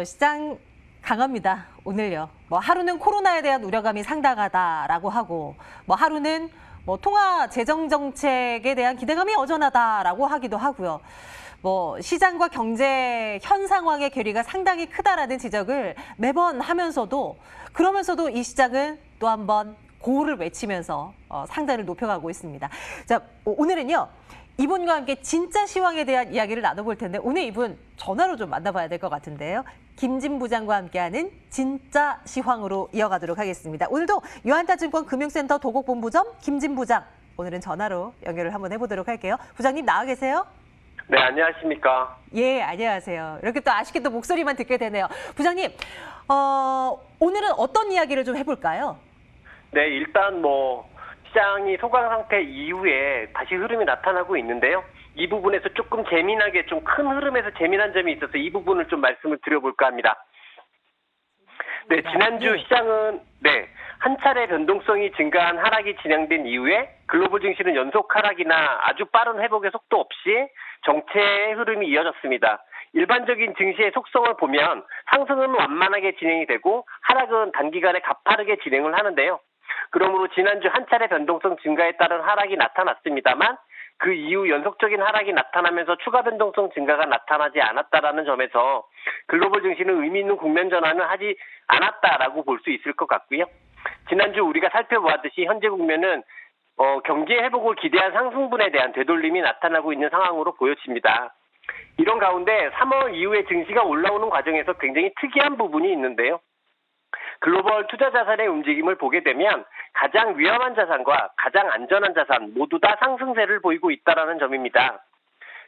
시장 강합니다. 오늘요. 하루는 코로나에 대한 우려감이 상당하다라고 하고, 하루는 통화 재정 정책에 대한 기대감이 여전하다라고 하기도 하고요. 시장과 경제 현 상황의 괴리가 상당히 크다라는 지적을 매번 하면서도, 그러면서도 이 시장은 또 한 번 고를 외치면서 상단을 높여가고 있습니다. 자, 오늘은요. 이분과 함께 진짜 시황에 대한 이야기를 나눠볼 텐데 오늘 이분 전화로 좀 만나봐야 될 것 같은데요. 김진 부장과 함께하는 진짜 시황으로 이어가도록 하겠습니다. 오늘도 유한타증권 금융센터 도곡본부점 김진 부장, 오늘은 전화로 연결을 한번 해보도록 할게요. 부장님 나와 계세요? 네, 안녕하십니까. 예, 안녕하세요. 이렇게 또 아쉽게 또 목소리만 듣게 되네요. 부장님, 오늘은 어떤 이야기를 좀 해볼까요? 네, 일단 시장이 소강 상태 이후에 다시 흐름이 나타나고 있는데요. 이 부분에서 조금 재미나게 좀 큰 흐름에서 재미난 점이 있어서 이 부분을 좀 말씀을 드려볼까 합니다. 네, 지난주 시장은 한 차례 변동성이 증가한 하락이 진행된 이후에 글로벌 증시는 연속 하락이나 아주 빠른 회복의 속도 없이 정체의 흐름이 이어졌습니다. 일반적인 증시의 속성을 보면 상승은 완만하게 진행이 되고 하락은 단기간에 가파르게 진행을 하는데요. 그러므로 지난주 한 차례 변동성 증가에 따른 하락이 나타났습니다만 그 이후 연속적인 하락이 나타나면서 추가 변동성 증가가 나타나지 않았다라는 점에서 글로벌 증시는 의미 있는 국면 전환을 하지 않았다라고 볼 수 있을 것 같고요. 지난주 우리가 살펴보았듯이 현재 국면은 경제 회복을 기대한 상승분에 대한 되돌림이 나타나고 있는 상황으로 보여집니다. 이런 가운데 3월 이후에 증시가 올라오는 과정에서 굉장히 특이한 부분이 있는데요. 글로벌 투자 자산의 움직임을 보게 되면 가장 위험한 자산과 가장 안전한 자산 모두 다 상승세를 보이고 있다는 점입니다.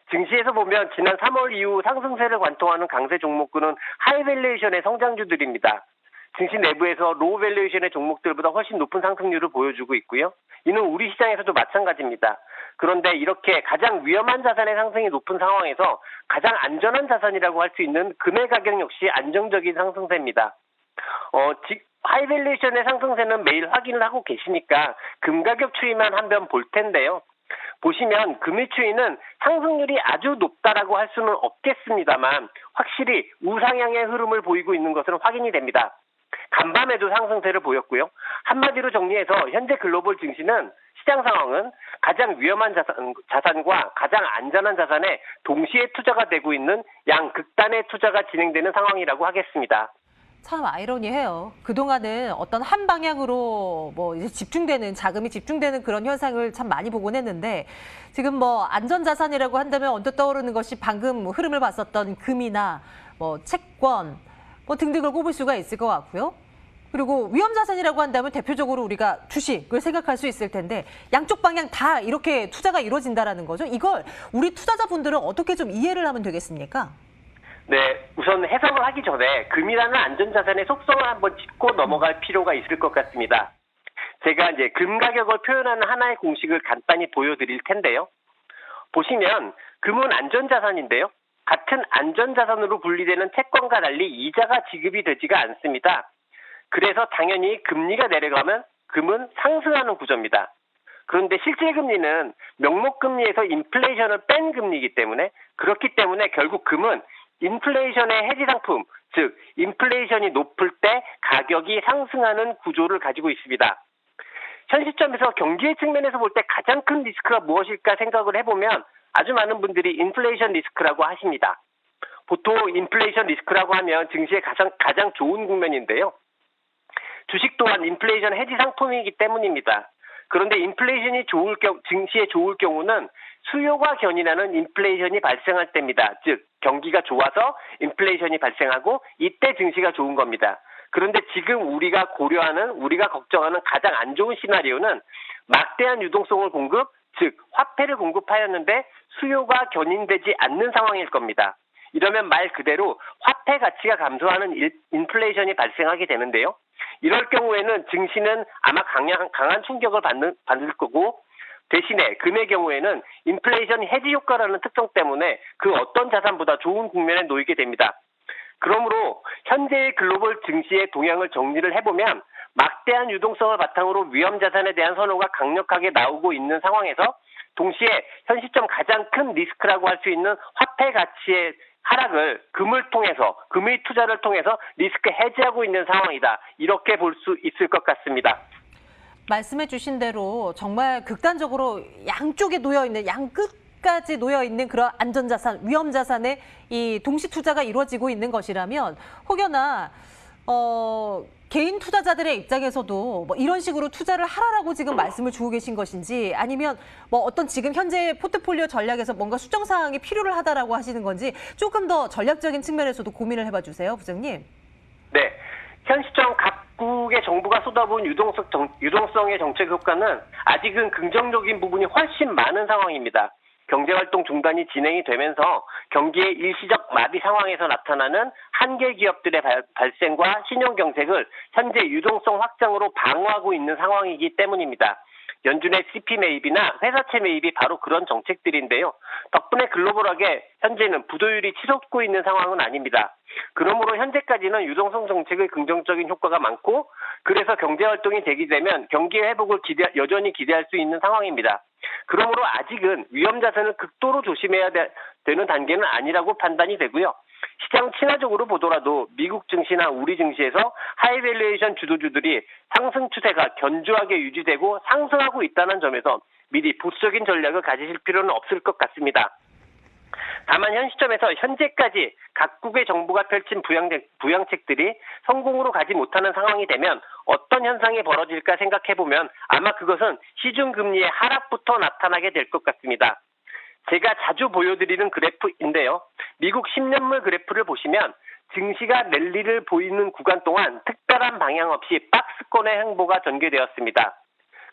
증시에서 보면 지난 3월 이후 상승세를 관통하는 강세 종목군은 하이 밸류에이션의 성장주들입니다. 증시 내부에서 로우 밸류에이션의 종목들보다 훨씬 높은 상승률을 보여주고 있고요. 이는 우리 시장에서도 마찬가지입니다. 그런데 이렇게 가장 위험한 자산의 상승이 높은 상황에서 가장 안전한 자산이라고 할 수 있는 금의 가격 역시 안정적인 상승세입니다. 하이 밸류에이션의 상승세는 매일 확인을 하고 계시니까 금 가격 추이만 한번 볼 텐데요. 보시면 금의 추이는 상승률이 아주 높다라고 할 수는 없겠습니다만 확실히 우상향의 흐름을 보이고 있는 것은 확인이 됩니다. 간밤에도 상승세를 보였고요. 한마디로 정리해서 현재 글로벌 증시는 시장 상황은 가장 위험한 자산과 가장 안전한 자산에 동시에 투자가 되고 있는 양극단의 투자가 진행되는 상황이라고 하겠습니다. 참 아이러니해요. 그동안은 어떤 한 방향으로 이제 자금이 집중되는 그런 현상을 참 많이 보곤 했는데 지금 안전자산이라고 한다면 언뜻 떠오르는 것이 방금 흐름을 봤었던 금이나 채권 등등을 꼽을 수가 있을 것 같고요. 그리고 위험자산이라고 한다면 대표적으로 우리가 주식을 생각할 수 있을 텐데 양쪽 방향 다 이렇게 투자가 이루어진다라는 거죠. 이걸 우리 투자자분들은 어떻게 좀 이해를 하면 되겠습니까? 네, 우선 해석을 하기 전에 금이라는 안전자산의 속성을 한번 짚고 넘어갈 필요가 있을 것 같습니다. 제가 이제 금 가격을 표현하는 하나의 공식을 간단히 보여드릴 텐데요. 보시면 금은 안전자산인데요. 같은 안전자산으로 분리되는 채권과 달리 이자가 지급이 되지가 않습니다. 그래서 당연히 금리가 내려가면 금은 상승하는 구조입니다. 그런데 실질 금리는 명목금리에서 인플레이션을 뺀 금리이기 때문에 그렇기 때문에 결국 금은 인플레이션의 해지 상품, 즉 인플레이션이 높을 때 가격이 상승하는 구조를 가지고 있습니다. 현 시점에서 경기의 측면에서 볼 때 가장 큰 리스크가 무엇일까 생각을 해보면 아주 많은 분들이 인플레이션 리스크라고 하십니다. 보통 인플레이션 리스크라고 하면 증시의 가장 좋은 국면인데요. 주식 또한 인플레이션 해지 상품이기 때문입니다. 그런데 인플레이션이 증시에 좋을 경우는 수요가 견인하는 인플레이션이 발생할 때입니다. 즉 경기가 좋아서 인플레이션이 발생하고 이때 증시가 좋은 겁니다. 그런데 지금 우리가 걱정하는 가장 안 좋은 시나리오는 막대한 유동성을 즉 화폐를 공급하였는데 수요가 견인되지 않는 상황일 겁니다. 이러면 말 그대로 화폐 가치가 감소하는 인플레이션이 발생하게 되는데요. 이럴 경우에는 증시는 아마 강한 충격을 받을 거고 대신에 금의 경우에는 인플레이션 해지 효과라는 특성 때문에 그 어떤 자산보다 좋은 국면에 놓이게 됩니다. 그러므로 현재의 글로벌 증시의 동향을 정리를 해보면 막대한 유동성을 바탕으로 위험 자산에 대한 선호가 강력하게 나오고 있는 상황에서 동시에 현 시점 가장 큰 리스크라고 할 수 있는 화폐 가치에 하락을 금을 통해서, 금의 투자를 통해서 리스크 해지하고 있는 상황이다. 이렇게 볼 수 있을 것 같습니다. 말씀해 주신 대로 정말 극단적으로 양쪽에 놓여 있는 양끝까지 놓여 있는 그런 안전자산, 위험자산의 이 동시 투자가 이루어지고 있는 것이라면 혹여나 개인 투자자들의 입장에서도 뭐 이런 식으로 투자를 하라라고 지금 말씀을 주고 계신 것인지 아니면 뭐 어떤 지금 현재 포트폴리오 전략에서 뭔가 수정 사항이 필요를 하다라고 하시는 건지 조금 더 전략적인 측면에서도 고민을 해봐 주세요, 부장님. 네. 현 시점 각국의 정부가 쏟아부은 유동성의 정책 효과는 아직은 긍정적인 부분이 훨씬 많은 상황입니다. 경제활동 중단이 진행이 되면서 경기의 일시적 마비 상황에서 나타나는 한계 기업들의 발생과 신용경색을 현재 유동성 확장으로 방어하고 있는 상황이기 때문입니다. 연준의 CP 매입이나 회사채 매입이 바로 그런 정책들인데요. 덕분에 글로벌하게 현재는 부도율이 치솟고 있는 상황은 아닙니다. 그러므로 현재까지는 유동성 정책의 긍정적인 효과가 많고 그래서 경제활동이 재개되면 경기 회복을 여전히 기대할 수 있는 상황입니다. 그러므로 아직은 위험자산을 극도로 조심해야 되는 단계는 아니라고 판단이 되고요. 시장 친화적으로 보더라도 미국 증시나 우리 증시에서 하이밸류에이션 주도주들이 상승 추세가 견조하게 유지되고 상승하고 있다는 점에서 미리 보수적인 전략을 가지실 필요는 없을 것 같습니다. 다만 현 시점에서 현재까지 각국의 정부가 펼친 부양책들이 성공으로 가지 못하는 상황이 되면 어떤 현상이 벌어질까 생각해보면 아마 그것은 시중금리의 하락부터 나타나게 될 것 같습니다. 제가 자주 보여드리는 그래프인데요. 미국 10년물 그래프를 보시면 증시가 랠리를 보이는 구간 동안 특별한 방향 없이 박스권의 행보가 전개되었습니다.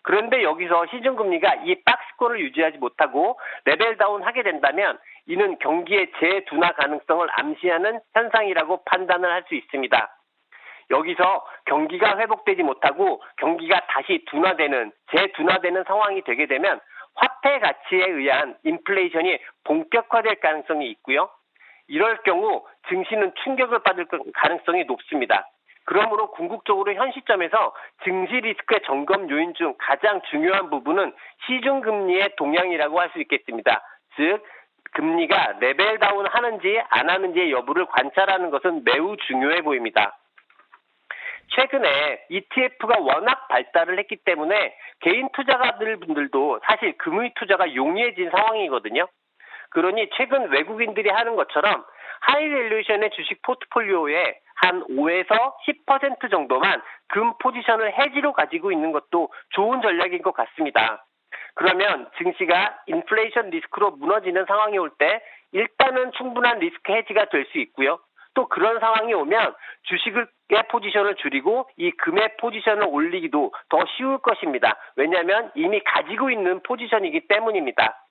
그런데 여기서 시중금리가 이 박스권을 유지하지 못하고 레벨다운 하게 된다면 이는 경기의 재둔화 가능성을 암시하는 현상이라고 판단을 할 수 있습니다. 여기서 경기가 회복되지 못하고 경기가 다시 재둔화되는 상황이 되게 되면 화폐 가치에 의한 인플레이션이 본격화될 가능성이 있고요. 이럴 경우 증시는 충격을 받을 가능성이 높습니다. 그러므로 궁극적으로 현 시점에서 증시 리스크의 점검 요인 중 가장 중요한 부분은 시중금리의 동향이라고 할 수 있겠습니다. 즉 금리가 레벨다운 하는지 안 하는지의 여부를 관찰하는 것은 매우 중요해 보입니다. 최근에 ETF가 워낙 발달을 했기 때문에 개인 투자가들분들도 사실 금의 투자가 용이해진 상황이거든요. 그러니 최근 외국인들이 하는 것처럼 하이밸류에이션의 주식 포트폴리오에 한 5에서 10% 정도만 금 포지션을 해지로 가지고 있는 것도 좋은 전략인 것 같습니다. 그러면 증시가 인플레이션 리스크로 무너지는 상황이 올 때 일단은 충분한 리스크 해지가 될 수 있고요. 또 그런 상황이 오면 주식의 포지션을 줄이고 이 금의 포지션을 올리기도 더 쉬울 것입니다. 왜냐하면 이미 가지고 있는 포지션이기 때문입니다.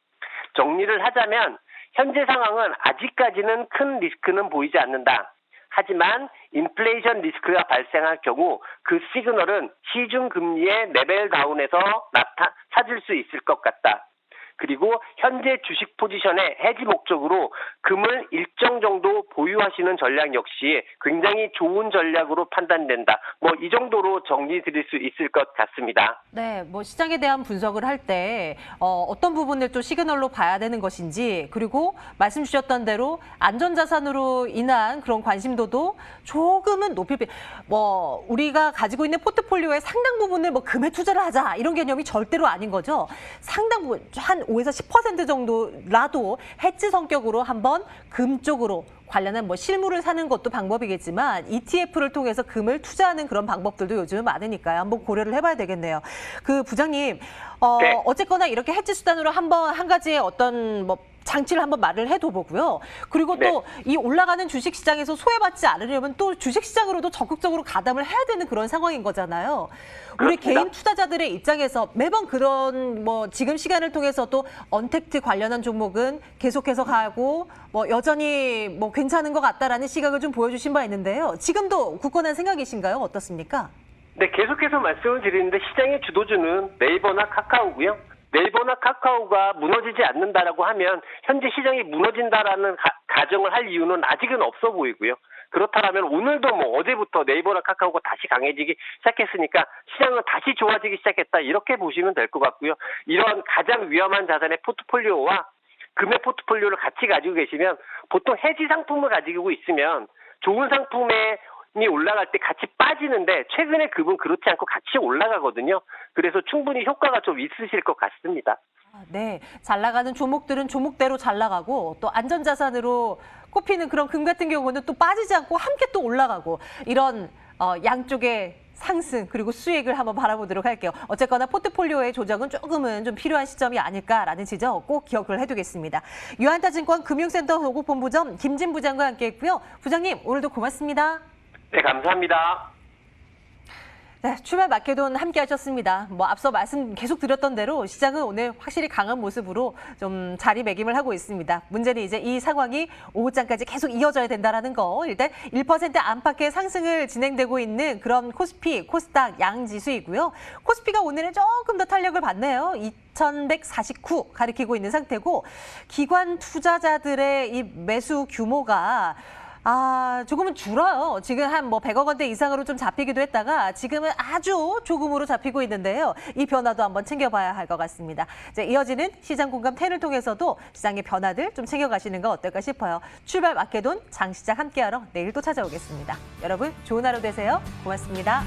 정리를 하자면 현재 상황은 아직까지는 큰 리스크는 보이지 않는다. 하지만 인플레이션 리스크가 발생할 경우 그 시그널은 시중금리의 레벨 다운에서 찾을 수 있을 것 같다. 그리고 현재 주식 포지션의 해지 목적으로 금을 일정 정도 보유하시는 전략 역시 굉장히 좋은 전략으로 판단된다. 이 정도로 정리 드릴 수 있을 것 같습니다. 네, 시장에 대한 분석을 할 때 어떤 부분을 또 시그널로 봐야 되는 것인지 그리고 말씀 주셨던 대로 안전자산으로 인한 그런 관심도도 조금은 높일 우리가 가지고 있는 포트폴리오의 상당 부분을 금에 투자를 하자 이런 개념이 절대로 아닌 거죠. 상당 부분 한 5에서 10% 정도라도 해지 성격으로 한번 금 쪽으로 관련한 실물을 사는 것도 방법이겠지만 ETF를 통해서 금을 투자하는 그런 방법들도 요즘 많으니까요. 한번 고려를 해봐야 되겠네요. 부장님, 네. 어쨌거나 이렇게 해지 수단으로 한 가지의 어떤 장치를 한번 말을 해둬 보고요. 그리고 또 이 올라가는 주식시장에서 소외받지 않으려면 또 주식시장으로도 적극적으로 가담을 해야 되는 그런 상황인 거잖아요. 우리 그렇습니다. 개인 투자자들의 입장에서 매번 그런 지금 시간을 통해서도 언택트 관련한 종목은 계속해서 가고 여전히 괜찮은 것 같다라는 시각을 좀 보여주신 바 있는데요. 지금도 굳건한 생각이신가요? 어떻습니까? 네, 계속해서 말씀을 드리는데 시장의 주도주는 네이버나 카카오고요. 네이버나 카카오가 무너지지 않는다라고 하면 현재 시장이 무너진다라는 가정을 할 이유는 아직은 없어 보이고요. 그렇다면 오늘도 어제부터 네이버나 카카오가 다시 강해지기 시작했으니까 시장은 다시 좋아지기 시작했다 이렇게 보시면 될 것 같고요. 이런 가장 위험한 자산의 포트폴리오와 금액 포트폴리오를 같이 가지고 계시면 보통 해지 상품을 가지고 있으면 좋은 상품이 올라갈 때 같이 빠지는데 최근에 금은 그렇지 않고 같이 올라가거든요. 그래서 충분히 효과가 좀 있으실 것 같습니다. 네, 잘 나가는 종목들은 종목대로 잘 나가고 또 안전자산으로 꼽히는 그런 금 같은 경우는 또 빠지지 않고 함께 또 올라가고 이런 양쪽의 상승 그리고 수익을 한번 바라보도록 할게요. 어쨌거나 포트폴리오의 조정은 조금은 좀 필요한 시점이 아닐까라는 지적 꼭 기억을 해두겠습니다. 유한타증권 금융센터 보고본부장 김진 부장과 함께했고요. 부장님 오늘도 고맙습니다. 네, 감사합니다. 네, 출발 마케돈 함께 하셨습니다. 앞서 말씀 계속 드렸던 대로 시장은 오늘 확실히 강한 모습으로 좀 자리매김을 하고 있습니다. 문제는 이제 이 상황이 오후장까지 계속 이어져야 된다는 거. 일단 1% 안팎의 상승을 진행되고 있는 그런 코스피, 코스닥 양지수이고요. 코스피가 오늘은 조금 더 탄력을 받네요. 2149 가리키고 있는 상태고 기관 투자자들의 이 매수 규모가 조금은 줄어요. 지금 한 100억 원대 이상으로 좀 잡히기도 했다가 지금은 아주 조금으로 잡히고 있는데요. 이 변화도 한번 챙겨봐야 할 것 같습니다. 이제 이어지는 시장 공감 10을 통해서도 시장의 변화들 좀 챙겨가시는 거 어떨까 싶어요. 출발 마케돈 장시장 함께하러 내일 또 찾아오겠습니다. 여러분 좋은 하루 되세요. 고맙습니다.